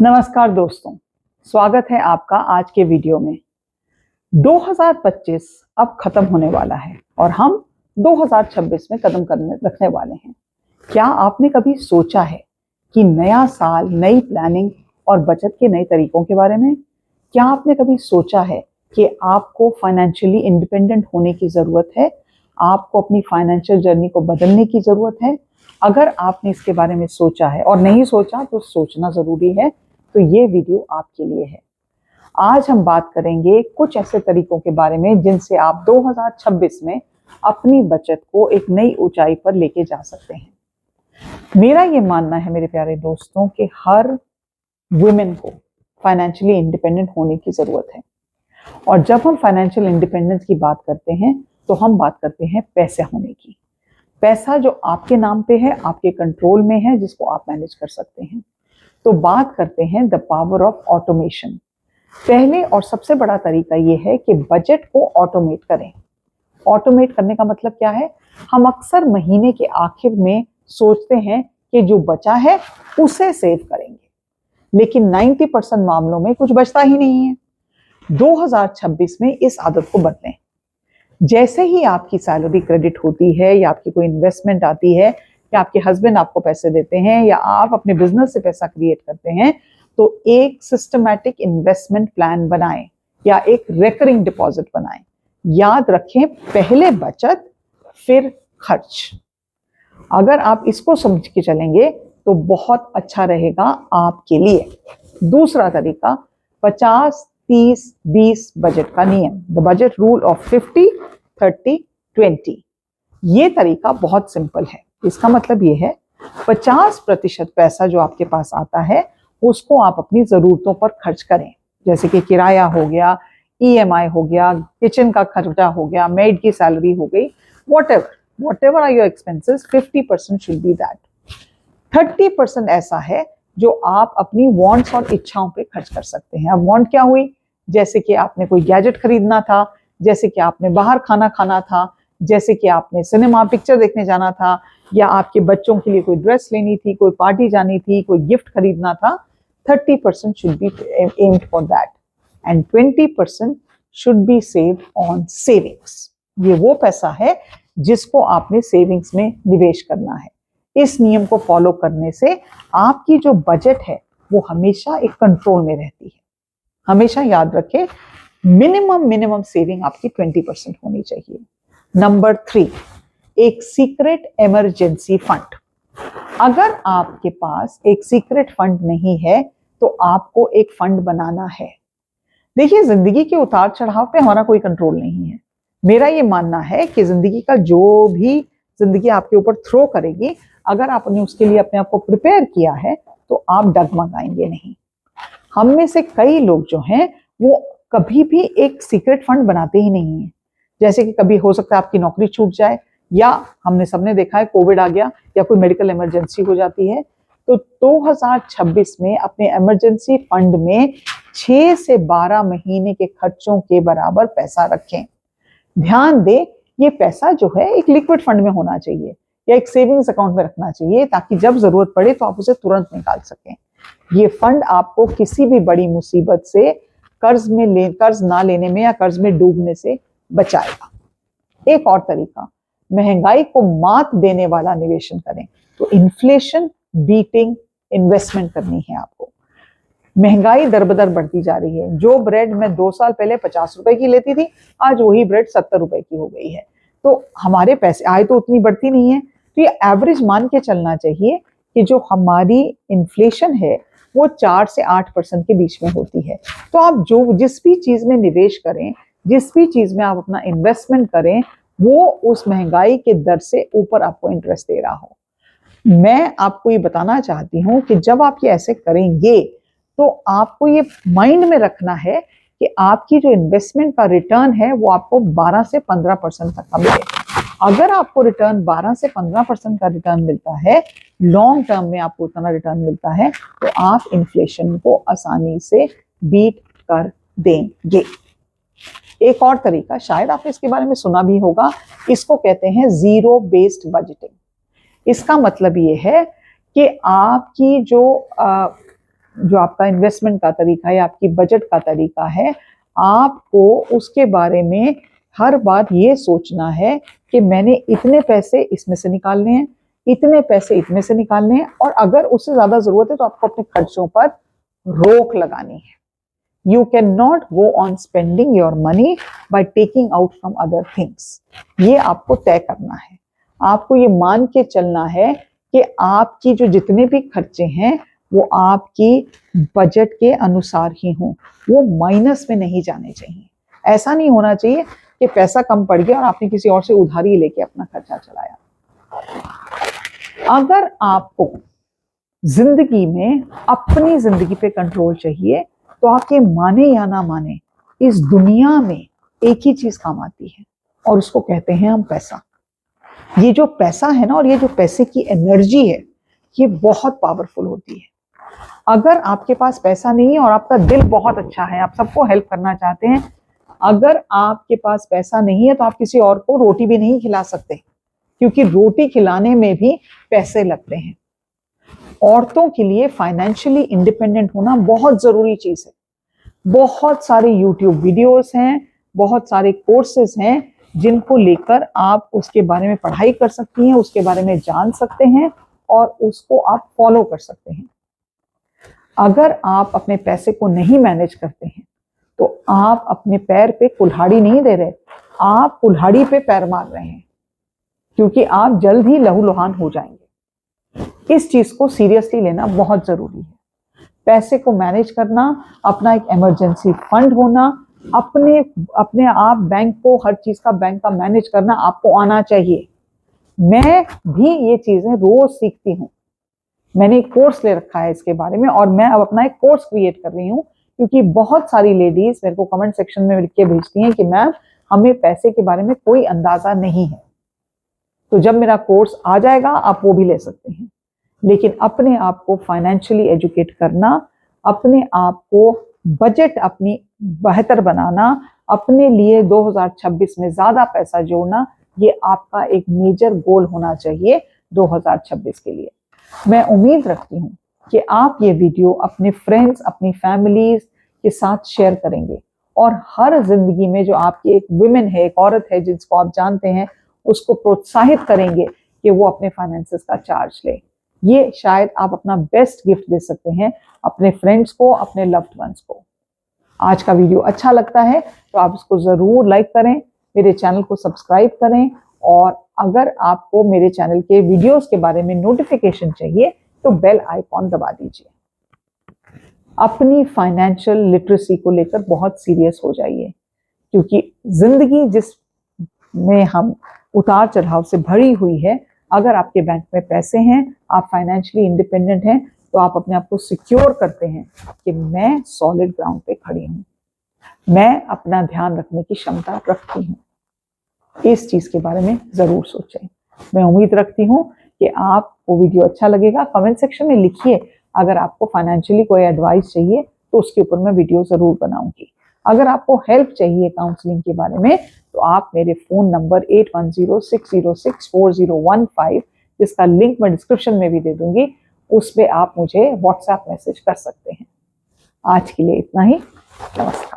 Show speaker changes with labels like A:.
A: नमस्कार दोस्तों, स्वागत है आपका आज के वीडियो में। 2025 अब खत्म होने वाला है और हम 2026 में कदम रखने वाले हैं। क्या आपने कभी सोचा है कि नया साल, नई प्लानिंग और बचत के नए तरीकों के बारे में? क्या आपने कभी सोचा है कि आपको फाइनेंशियली इंडिपेंडेंट होने की ज़रूरत है, आपको अपनी फाइनेंशियल जर्नी को बदलने की ज़रूरत है? अगर आपने इसके बारे में सोचा है और नहीं सोचा तो सोचना ज़रूरी है, तो ये वीडियो आपके लिए है। आज हम बात करेंगे कुछ ऐसे तरीकों के बारे में जिनसे आप 2026 में अपनी बचत को एक नई ऊंचाई पर लेके जा सकते हैं। मेरा ये मानना है मेरे प्यारे दोस्तों कि हर वुमेन को फाइनेंशियली इंडिपेंडेंट होने की ज़रूरत है। और जब हम फाइनेंशियल इंडिपेंडेंस की बात करते हैं तो हम बात करते हैं पैसे होने की। पैसा जो आपके नाम पे है, आपके कंट्रोल में है, जिसको आप मैनेज कर सकते हैं। तो बात करते हैं द पावर ऑफ ऑटोमेशन। पहले और सबसे बड़ा तरीका ये है कि बजट को ऑटोमेट करें। ऑटोमेट करने का मतलब क्या है? हम अक्सर महीने के आखिर में सोचते हैं कि जो बचा है उसे सेव करेंगे, लेकिन 90% मामलों में कुछ बचता ही नहीं है। 2026 में इस आदत को बदलें। जैसे ही आपकी सैलरी क्रेडिट होती है या आपकी कोई इन्वेस्टमेंट आती है या आपके हस्बैंड आपको पैसे देते हैं या आप अपने बिजनेस से पैसा क्रिएट करते हैं, तो एक सिस्टमैटिक इन्वेस्टमेंट प्लान बनाएं या एक रेकरिंग डिपॉजिट बनाएं। याद रखें, पहले बचत फिर खर्च। अगर आप इसको समझ के चलेंगे तो बहुत अच्छा रहेगा आपके लिए। दूसरा तरीका 50-30-20 बजट का नियम, द बजट रूल ऑफ 50-30-20। ये तरीका बहुत सिंपल है। इसका मतलब ये है 50% पैसा जो आपके पास आता है उसको आप अपनी जरूरतों पर खर्च करें, जैसे कि किराया हो गया, EMI हो गया, किचन का खर्चा हो गया, मेड की सैलरी हो गई, whatever are your expenses, 50% should be that। 30% ऐसा है जो आप अपनी वांट्स और इच्छाओं पे खर्च कर सकते हैं। अब वांट क्या हुई? जैसे कि आपने कोई गैजेट खरीदना था, जैसे कि आपने बाहर खाना खाना था, जैसे कि आपने सिनेमा पिक्चर देखने जाना था, या आपके बच्चों के लिए कोई ड्रेस लेनी थी, कोई पार्टी जानी थी, कोई गिफ्ट खरीदना था। 30% should be aimed for that and 20% should be saved on savings। ये वो पैसा है जिसको आपने सेविंग्स में निवेश करना है। इस नियम को फॉलो करने से आपकी जो बजट है वो हमेशा एक कंट्रोल में रहती है। हमेशा याद रखें, मिनिमम सेविंग आपकी 20% होनी चाहिए। नंबर 3, एक सीक्रेट इमरजेंसी फंड। अगर आपके पास एक सीक्रेट फंड नहीं है तो आपको एक फंड बनाना है। देखिए, जिंदगी के उतार चढ़ाव पे हमारा कोई कंट्रोल नहीं है। मेरा ये मानना है कि जिंदगी का जो भी जिंदगी आपके ऊपर थ्रो करेगी, अगर आपने उसके लिए अपने आप को प्रिपेयर किया है तो आप डगमगाएंगे नहीं। हम में से कई लोग जो हैं वो कभी भी एक सीक्रेट फंड बनाते ही नहीं है। जैसे कि कभी हो सकता है आपकी नौकरी छूट जाए, या हमने सबने देखा है कोविड आ गया, या कोई मेडिकल इमरजेंसी हो जाती है। तो 2026 में अपने इमरजेंसी फंड में 6 से 12 महीने के खर्चों के बराबर पैसा रखें। ध्यान दें, ये पैसा जो है एक लिक्विड फंड में होना चाहिए या एक सेविंग्स अकाउंट में रखना चाहिए, ताकि जब जरूरत पड़े तो आप उसे तुरंत निकाल सकें। ये फंड आपको किसी भी बड़ी मुसीबत से कर्ज ना लेने में या कर्ज में डूबने से बचाएगा। एक और तरीका, महंगाई को मात देने वाला निवेशन करें। तो इन्फ्लेशन बीटिंग इन्वेस्टमेंट करनी है आपको। महंगाई दरबदर बढ़ती जा रही है। जो ब्रेड मैं 2 साल पहले 50 रुपए की लेती थी, आज वही ब्रेड 70 रुपए की हो गई है। तो हमारे पैसे आय तो उतनी बढ़ती नहीं है। तो ये एवरेज मान के चलना चाहिए कि जो हमारी इन्फ्लेशन है वो 4 से 8% के बीच में होती है। तो आप जिस भी चीज में निवेश करें, जिस भी चीज में आप अपना इन्वेस्टमेंट करें, वो उस महंगाई के दर से ऊपर आपको इंटरेस्ट दे रहा हो। मैं आपको ये बताना चाहती हूँ कि जब आप ये ऐसे करेंगे तो आपको ये माइंड में रखना है कि आपकी जो इन्वेस्टमेंट का रिटर्न है वो आपको 12 से 15% तक का मिले। अगर आपको रिटर्न 12 से 15% का रिटर्न मिलता है, लॉन्ग टर्म में आपको उतना रिटर्न मिलता है, तो आप इन्फ्लेशन को आसानी से बीट कर देंगे। एक और तरीका, शायद आपने इसके बारे में सुना भी होगा, इसको कहते हैं जीरो बेस्ड बजटिंग। इसका मतलब ये है कि आपकी जो जो आपका इन्वेस्टमेंट का तरीका है, आपकी बजट का तरीका है, आपको उसके बारे में हर बार ये सोचना है कि मैंने इतने पैसे इसमें से निकालने हैं, इतने पैसे इतने से निकालने हैं, और अगर उससे ज्यादा जरूरत है तो आपको अपने खर्चों पर रोक लगानी है। You cannot go on spending your money by taking out from other things. ये आपको तय करना है। आपको ये मान के चलना है कि आपकी जो जितने भी खर्चे हैं वो आपकी बजट के अनुसार ही हों, वो माइनस में नहीं जाने चाहिए। ऐसा नहीं होना चाहिए कि पैसा कम पड़ गया और आपने किसी और से उधारी लेके अपना खर्चा चलाया। अगर आपको जिंदगी में अपनी जिंदगी पे कंट्रोल चाहिए तो आप ये माने या ना माने, इस दुनिया में एक ही चीज काम आती है और उसको कहते हैं हम पैसा। ये जो पैसा है ना, और ये जो पैसे की एनर्जी है, ये बहुत पावरफुल होती है। अगर आपके पास पैसा नहीं है और आपका दिल बहुत अच्छा है, आप सबको हेल्प करना चाहते हैं, अगर आपके पास पैसा नहीं है तो आप किसी और को रोटी भी नहीं खिला सकते, क्योंकि रोटी खिलाने में भी पैसे लगते हैं। औरतों के लिए फाइनेंशियली इंडिपेंडेंट होना बहुत जरूरी चीज है। बहुत सारे यूट्यूब वीडियोस हैं, बहुत सारे कोर्सेज हैं जिनको लेकर आप उसके बारे में पढ़ाई कर सकती हैं, उसके बारे में जान सकते हैं और उसको आप फॉलो कर सकते हैं। अगर आप अपने पैसे को नहीं मैनेज करते हैं तो आप अपने पैर पे कुल्हाड़ी नहीं दे रहे, आप कुल्हाड़ी पे पैर मार रहे हैं, क्योंकि आप जल्द ही लहूलुहान हो जाएंगे। इस चीज को सीरियसली लेना बहुत जरूरी है। पैसे को मैनेज करना, अपना एक इमरजेंसी फंड होना, अपने आप बैंक को, हर चीज का बैंक का मैनेज करना आपको आना चाहिए। मैं भी ये चीजें रोज सीखती हूँ। मैंने एक कोर्स ले रखा है इसके बारे में और मैं अब अपना एक कोर्स क्रिएट कर रही हूँ, क्योंकि बहुत सारी लेडीज मेरे को कमेंट सेक्शन में लिख के भेजती हैं कि मैम हमें पैसे के बारे में कोई अंदाजा नहीं है। तो जब मेरा कोर्स आ जाएगा आप वो भी ले सकते हैं। लेकिन अपने आप को फाइनेंशियली एजुकेट करना, अपने आप को बजट अपनी बेहतर बनाना, अपने लिए 2026 में ज्यादा पैसा जोड़ना, ये आपका एक मेजर गोल होना चाहिए 2026 के लिए। मैं उम्मीद रखती हूँ कि आप ये वीडियो अपने फ्रेंड्स, अपनी फैमिलीज के साथ शेयर करेंगे और हर जिंदगी में जो आपकी एक वुमेन है, एक औरत है जिसको आप जानते हैं, उसको प्रोत्साहित करेंगे कि वो अपने फाइनेंसेस का चार्ज ले। ये शायद आप अपना बेस्ट गिफ्ट दे सकते हैं अपने फ्रेंड्स को, अपने लव्ड वंस को। आज का वीडियो अच्छा लगता है तो आप इसको जरूर लाइक करें, मेरे चैनल को सब्सक्राइब करें, और अगर आपको मेरे चैनल के वीडियोस के बारे में नोटिफिकेशन चाहिए तो बेल आइकॉन दबा दीजिए। अपनी फाइनेंशियल लिटरेसी को लेकर बहुत सीरियस हो जाइए, क्योंकि जिंदगी जिसमें हम उतार चढ़ाव से भरी हुई है, अगर आपके बैंक में पैसे हैं, आप फाइनेंशियली इंडिपेंडेंट हैं, तो आप अपने आप को सिक्योर करते हैं कि मैं सॉलिड ग्राउंड पे खड़ी हूँ, मैं अपना ध्यान रखने की क्षमता रखती हूँ। इस चीज के बारे में जरूर सोचें। मैं उम्मीद रखती हूँ कि आपको वीडियो अच्छा लगेगा। कमेंट सेक्शन में लिखिए अगर आपको फाइनेंशियली कोई एडवाइस चाहिए तो उसके ऊपर मैं वीडियो जरूर बनाऊंगी। अगर आपको हेल्प चाहिए काउंसलिंग के बारे में तो आप मेरे फोन नंबर 8106064015, जिसका लिंक मैं डिस्क्रिप्शन में भी दे दूंगी, उस पर आप मुझे व्हाट्सएप मैसेज कर सकते हैं। आज के लिए इतना ही। नमस्कार।